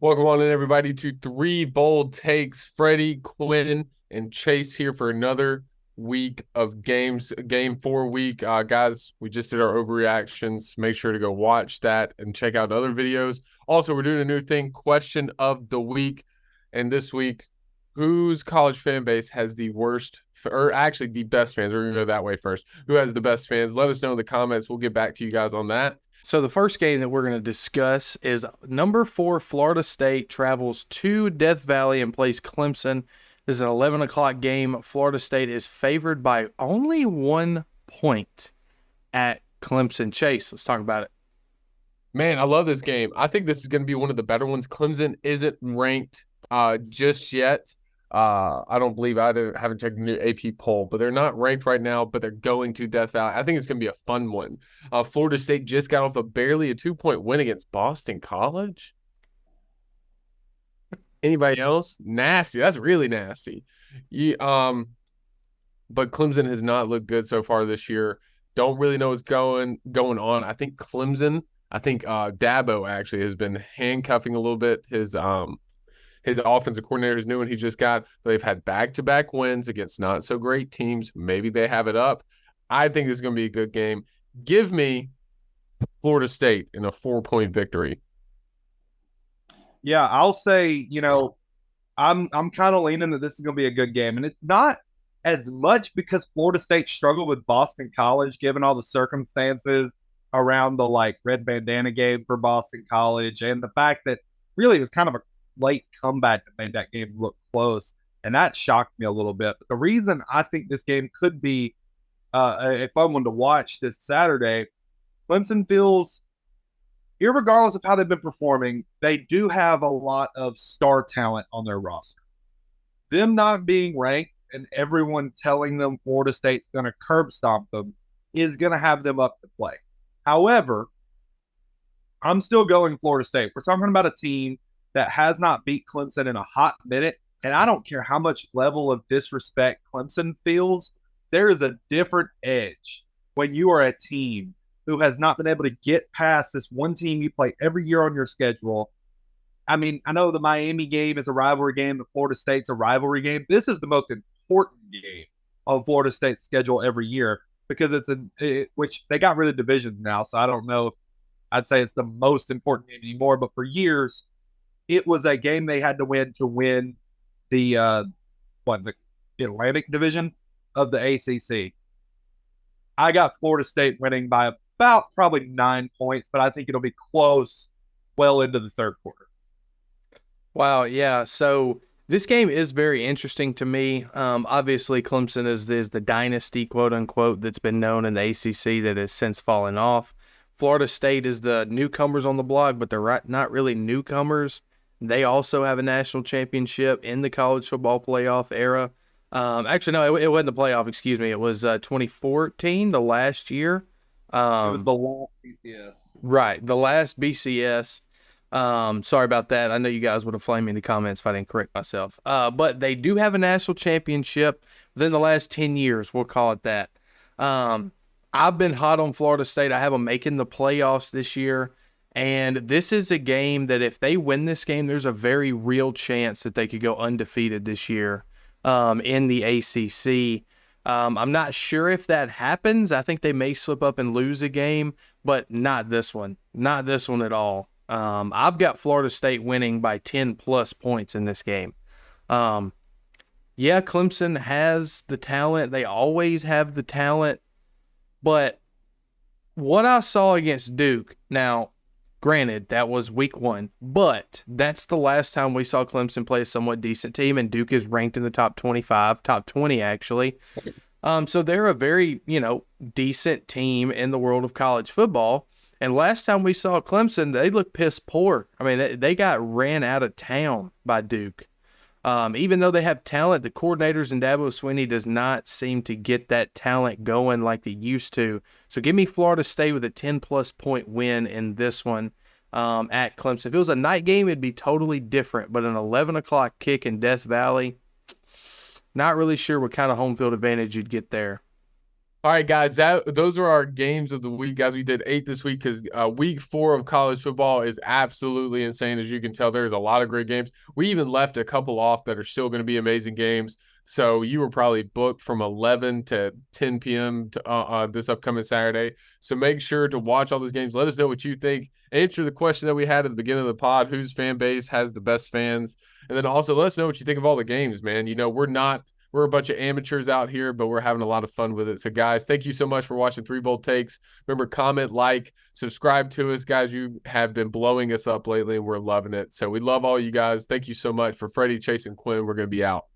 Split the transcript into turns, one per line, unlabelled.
Welcome on in, everybody, to Three Bold Takes. Freddie, Quinn, and Chase here for another week of games, game 4 week. Guys, we just did our overreactions. Make sure to go watch that and check out other videos. Also, we're doing a new thing, question of the week. And this week, whose college fan base has the worst, or actually the best fans? We're going to go that way first. Who has the best fans? Let us know in the comments. We'll get back to you guys on that.
So the first game that we're going to discuss is number 4 Florida State travels to Death Valley and plays Clemson. This is an 11 o'clock game. Florida State is favored by only 1 point at Clemson. Chase, let's talk about it.
Man, I love this game. I think this is going to be one of the better ones. Clemson isn't ranked just yet. I don't believe either. Haven't checked the new AP poll, but they're not ranked right now, but they're going to Death Valley. I think it's going to be a fun one. Florida State just got off barely a 2-point win against Boston College. Anybody else? Nasty. That's really nasty. But Clemson has not looked good so far this year. Don't really know what's going on. I think Dabo actually has been handcuffing a little bit his offensive coordinator is new and he just got. They've had back-to-back wins against not so great teams. Maybe they have it up. I think this is going to be a good game. Give me Florida State in a 4-point victory.
Yeah, I'll say, I'm kind of leaning that this is going to be a good game. And it's not as much because Florida State struggled with Boston College, given all the circumstances around the red bandana game for Boston College and the fact that really it was kind of a late comeback that made that game look close. And that shocked me a little bit. But the reason I think this game could be a fun one to watch this Saturday, Clemson feels, irregardless of how they've been performing, they do have a lot of star talent on their roster. Them not being ranked and everyone telling them Florida State's going to curb stomp them is going to have them up to play. However, I'm still going Florida State. We're talking about a team that has not beat Clemson in a hot minute, and I don't care how much level of disrespect Clemson feels, there is a different edge when you are a team who has not been able to get past this one team you play every year on your schedule. I mean, I know the Miami game is a rivalry game, the Florida State's a rivalry game. This is the most important game on Florida State's schedule every year because which they got rid of divisions now, so I don't know if I'd say it's the most important game anymore, but for years, it was a game they had to win the Atlantic division of the ACC. I got Florida State winning by about probably 9 points, but I think it'll be close well into the third quarter.
Wow, yeah. So this game is very interesting to me. Obviously, Clemson is the dynasty, quote unquote, that's been known in the ACC that has since fallen off. Florida State is the newcomers on the block, but they're not really newcomers. They also have a national championship in the college football playoff era. Actually, no, it wasn't the playoff. Excuse me. It was 2014, the last year.
It was the last BCS.
Right, the last BCS. Sorry about that. I know you guys would have flamed me in the comments if I didn't correct myself. But they do have a national championship within the last 10 years. We'll call it that. I've been hot on Florida State. I have them making the playoffs this year. And this is a game that if they win this game, there's a very real chance that they could go undefeated this year in the ACC. I'm not sure if that happens. I think they may slip up and lose a game, but not this one. Not this one at all. I've got Florida State winning by 10-plus points in this game. Yeah, Clemson has the talent. They always have the talent. But what I saw against Duke, now, granted, that was week 1, but that's the last time we saw Clemson play a somewhat decent team, and Duke is ranked in the top 25, top 20 actually. So they're a very, decent team in the world of college football. And last time we saw Clemson, they looked piss poor. I mean, they got ran out of town by Duke. Even though they have talent, the coordinators in Dabo Swinney does not seem to get that talent going like they used to. So give me Florida State with a 10-plus point win in this one at Clemson. If it was a night game, it'd be totally different. But an 11 o'clock kick in Death Valley, not really sure what kind of home field advantage you'd get there.
All right, guys, those are our games of the week, guys. We did 8 this week because week 4 of college football is absolutely insane. As you can tell, there's a lot of great games. We even left a couple off that are still going to be amazing games. So you were probably booked from 11 to 10 p.m. to, this upcoming Saturday. So make sure to watch all those games. Let us know what you think. Answer the question that we had at the beginning of the pod: whose fan base has the best fans? And then also let us know what you think of all the games, man. We're a bunch of amateurs out here, but we're having a lot of fun with it. So, guys, thank you so much for watching Three Bold Takes. Remember, comment, like, subscribe to us, guys. You have been blowing us up lately, and we're loving it. So, we love all you guys. Thank you so much. For Freddie, Chase, and Quinn, we're going to be out.